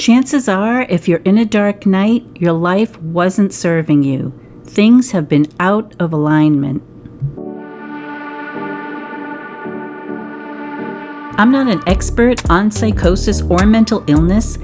Chances are, if you're in a dark night, your life wasn't serving you. Things have been out of alignment. I'm not an expert on psychosis or mental illness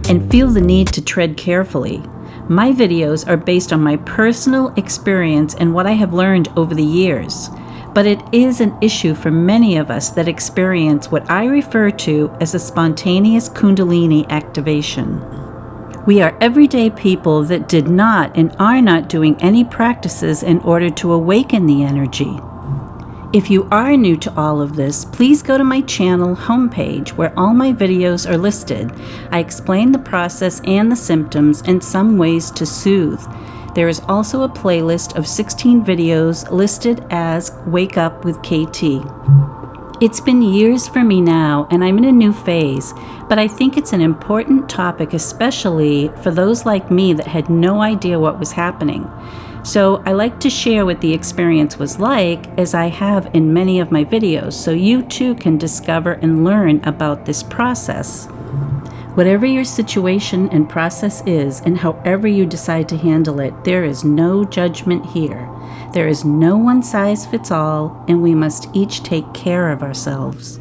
and feel the need to tread carefully. My videos are based on my personal experience and what I have learned over the years. But it is an issue for many of us that experience what I refer to as a spontaneous Kundalini activation. We are everyday people that did not and are not doing any practices in order to awaken the energy. If you are new to all of this, please go to my channel homepage where all my videos are listed. I explain the process and the symptoms and some ways to soothe. There is also a playlist of 16 videos listed as Wake Up with KT. It's been years for me now, and I'm in a new phase, but I think it's an important topic, especially for those like me that had no idea what was happening. So I like to share what the experience was like, as I have in many of my videos, so you too can discover and learn about this process. Whatever your situation and process is, and however you decide to handle it, there is no judgment here. There is no one size fits all, and we must each take care of ourselves.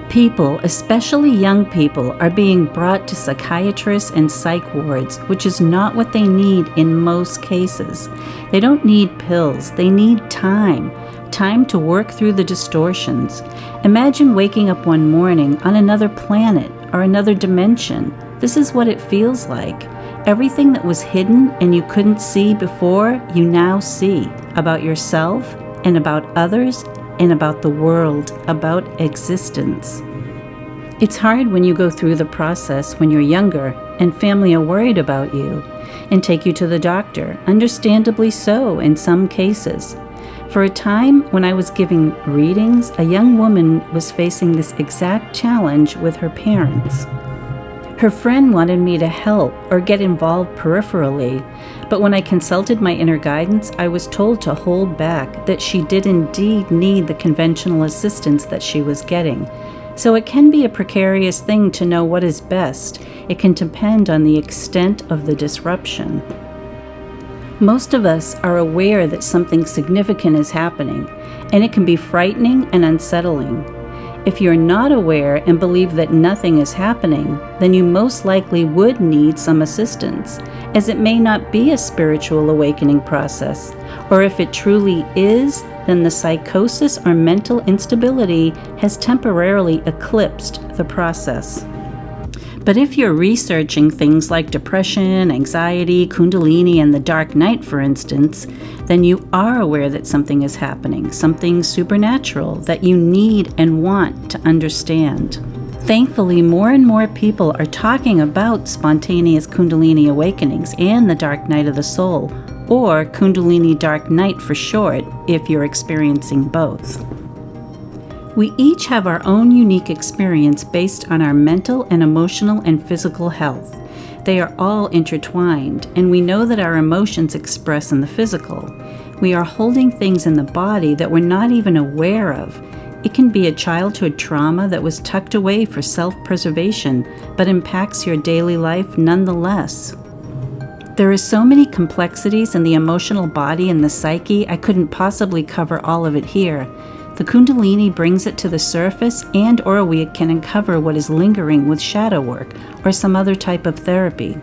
People, especially young people, are being brought to psychiatrists and psych wards, which is not what they need in most cases. They don't need pills, they need time to work through the distortions. Imagine waking up one morning on another planet or another dimension. This is what it feels like. Everything that was hidden and you couldn't see before, you now see about yourself and about others and about the world, about existence. It's hard when you go through the process when you're younger and family are worried about you and take you to the doctor, understandably so in some cases. For a time, when I was giving readings, a young woman was facing this exact challenge with her parents. Her friend wanted me to help or get involved peripherally, but when I consulted my inner guidance, I was told to hold back, that she did indeed need the conventional assistance that she was getting. So it can be a precarious thing to know what is best. It can depend on the extent of the disruption. Most of us are aware that something significant is happening, and it can be frightening and unsettling. If you're not aware and believe that nothing is happening, then you most likely would need some assistance, as it may not be a spiritual awakening process. Or if it truly is, then the psychosis or mental instability has temporarily eclipsed the process. But if you're researching things like depression, anxiety, Kundalini, and the Dark Night, for instance, then you are aware that something is happening, something supernatural that you need and want to understand. Thankfully, more and more people are talking about spontaneous Kundalini awakenings and the Dark Night of the Soul, or Kundalini Dark Night for short, if you're experiencing both. We each have our own unique experience based on our mental and emotional and physical health. They are all intertwined, and we know that our emotions express in the physical. We are holding things in the body that we're not even aware of. It can be a childhood trauma that was tucked away for self-preservation, but impacts your daily life nonetheless. There are so many complexities in the emotional body and the psyche, I couldn't possibly cover all of it here. The Kundalini brings it to the surface, and or we can uncover what is lingering with shadow work or some other type of therapy.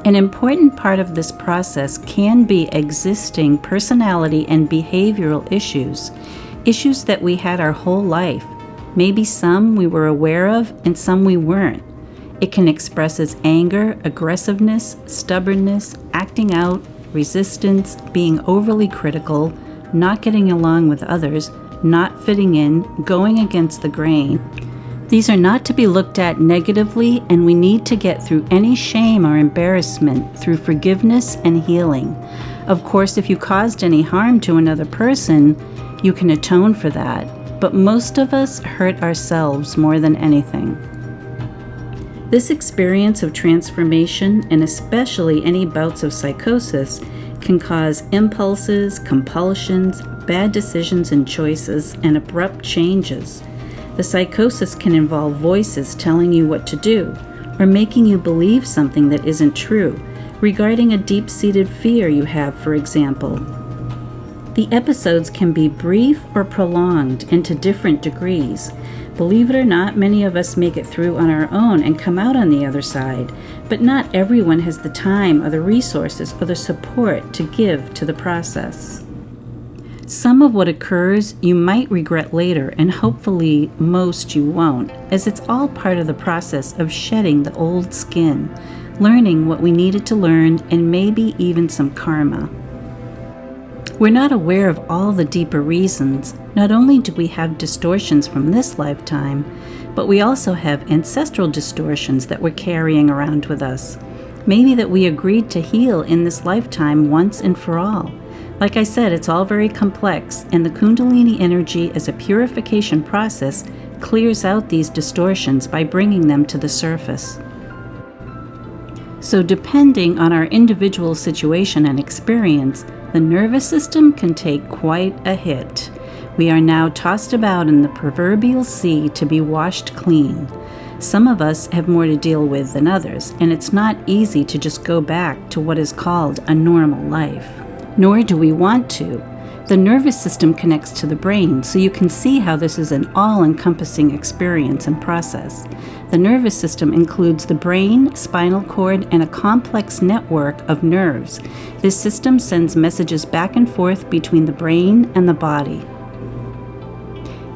An important part of this process can be existing personality and behavioral issues that we had our whole life. Maybe some we were aware of and some we weren't. It can express as anger, aggressiveness, stubbornness, acting out, resistance, being overly critical, not getting along with others, not fitting in, going against the grain. These are not to be looked at negatively, and we need to get through any shame or embarrassment through forgiveness and healing. Of course, if you caused any harm to another person, you can atone for that, but most of us hurt ourselves more than anything. This experience of transformation, and especially any bouts of psychosis, can cause impulses, compulsions, bad decisions and choices, and abrupt changes. The psychosis can involve voices telling you what to do, or making you believe something that isn't true, regarding a deep-seated fear you have, for example. The episodes can be brief or prolonged and to different degrees. Believe it or not, many of us make it through on our own and come out on the other side, but not everyone has the time or the resources or the support to give to the process. Some of what occurs you might regret later, and hopefully most you won't, as it's all part of the process of shedding the old skin, learning what we needed to learn, and maybe even some karma. We're not aware of all the deeper reasons. Not only do we have distortions from this lifetime, but we also have ancestral distortions that we're carrying around with us. Maybe that we agreed to heal in this lifetime once and for all. Like I said, it's all very complex, and the Kundalini energy as a purification process clears out these distortions by bringing them to the surface. So depending on our individual situation and experience, the nervous system can take quite a hit. We are now tossed about in the proverbial sea to be washed clean. Some of us have more to deal with than others, and it's not easy to just go back to what is called a normal life. Nor do we want to. The nervous system connects to the brain, so you can see how this is an all-encompassing experience and process. The nervous system includes the brain, spinal cord, and a complex network of nerves. This system sends messages back and forth between the brain and the body.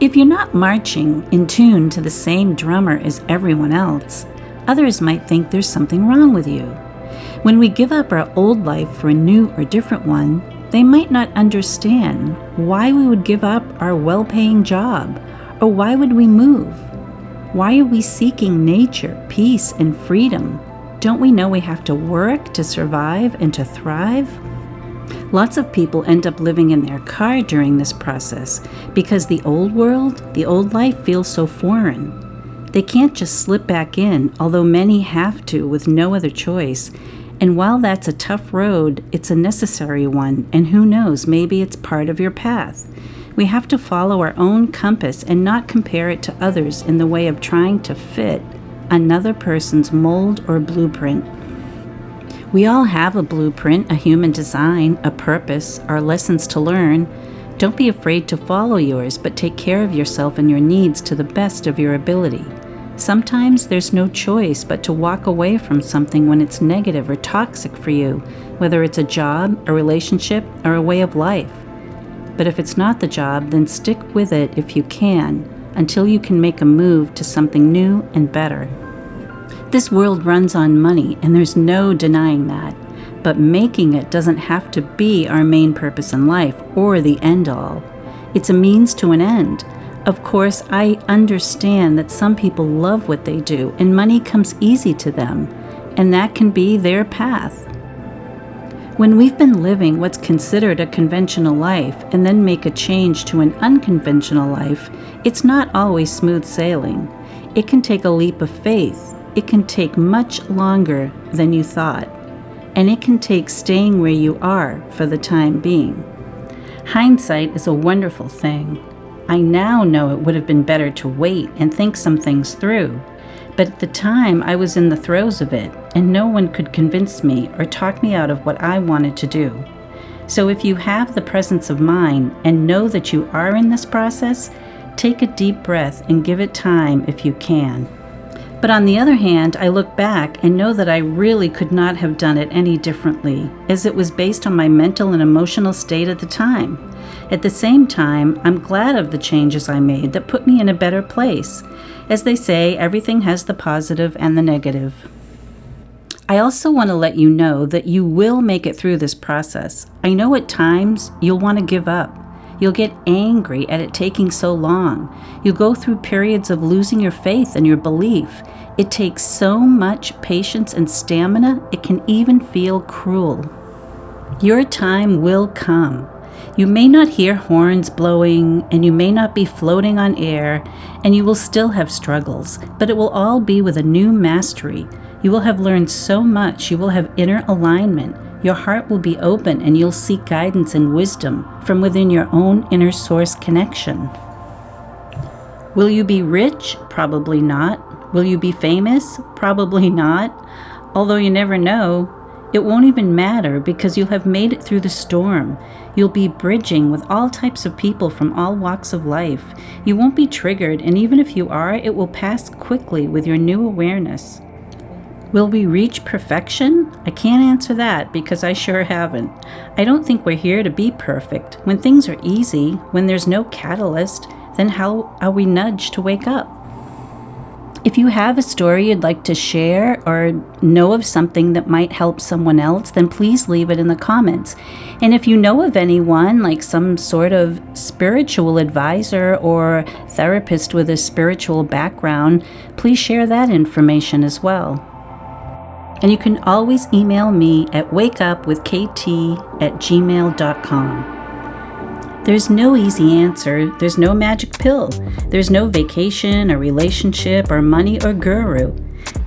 If you're not marching in tune to the same drummer as everyone else, others might think there's something wrong with you. When we give up our old life for a new or different one, they might not understand why we would give up our well-paying job, or why would we move? Why are we seeking nature, peace, and freedom? Don't we know we have to work to survive and to thrive? Lots of people end up living in their car during this process because the old world, the old life feels so foreign. They can't just slip back in, although many have to with no other choice. And while that's a tough road, it's a necessary one, and who knows, maybe it's part of your path. We have to follow our own compass and not compare it to others in the way of trying to fit another person's mold or blueprint. We all have a blueprint, a human design, a purpose, our lessons to learn. Don't be afraid to follow yours, but take care of yourself and your needs to the best of your ability. Sometimes there's no choice but to walk away from something when it's negative or toxic for you, whether it's a job, a relationship, or a way of life. But if it's not the job, then stick with it if you can, until you can make a move to something new and better. This world runs on money, and there's no denying that. But making it doesn't have to be our main purpose in life or the end all. It's a means to an end. Of course, I understand that some people love what they do and money comes easy to them, and that can be their path. When we've been living what's considered a conventional life and then make a change to an unconventional life, it's not always smooth sailing. It can take a leap of faith. It can take much longer than you thought, and it can take staying where you are for the time being. Hindsight is a wonderful thing. I now know it would have been better to wait and think some things through, but at the time I was in the throes of it, and no one could convince me or talk me out of what I wanted to do. So if you have the presence of mind and know that you are in this process, take a deep breath and give it time if you can. But on the other hand, I look back and know that I really could not have done it any differently, as it was based on my mental and emotional state at the time. At the same time, I'm glad of the changes I made that put me in a better place. As they say, everything has the positive and the negative. I also want to let you know that you will make it through this process. I know at times you'll want to give up. You'll get angry at it taking so long. You'll go through periods of losing your faith and your belief. It takes so much patience and stamina, it can even feel cruel. Your time will come. You may not hear horns blowing, and you may not be floating on air, and you will still have struggles, but it will all be with a new mastery. You will have learned so much. You will have inner alignment. Your heart will be open, and you'll seek guidance and wisdom from within your own inner source connection. Will you be rich? Probably not. Will you be famous? Probably not. Although you never know. It won't even matter because you'll have made it through the storm. You'll be bridging with all types of people from all walks of life. You won't be triggered, and even if you are, it will pass quickly with your new awareness. Will we reach perfection? I can't answer that because I sure haven't. I don't think we're here to be perfect. When things are easy, when there's no catalyst, then how are we nudged to wake up? If you have a story you'd like to share or know of something that might help someone else, then please leave it in the comments. And if you know of anyone, like some sort of spiritual advisor or therapist with a spiritual background, please share that information as well. And you can always email me at wakeupwithkt@gmail.com. There's no easy answer. There's no magic pill. There's no vacation or relationship or money or guru.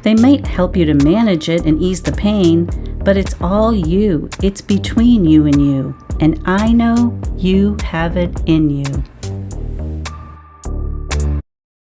They might help you to manage it and ease the pain, but it's all you. It's between you and you. And I know you have it in you.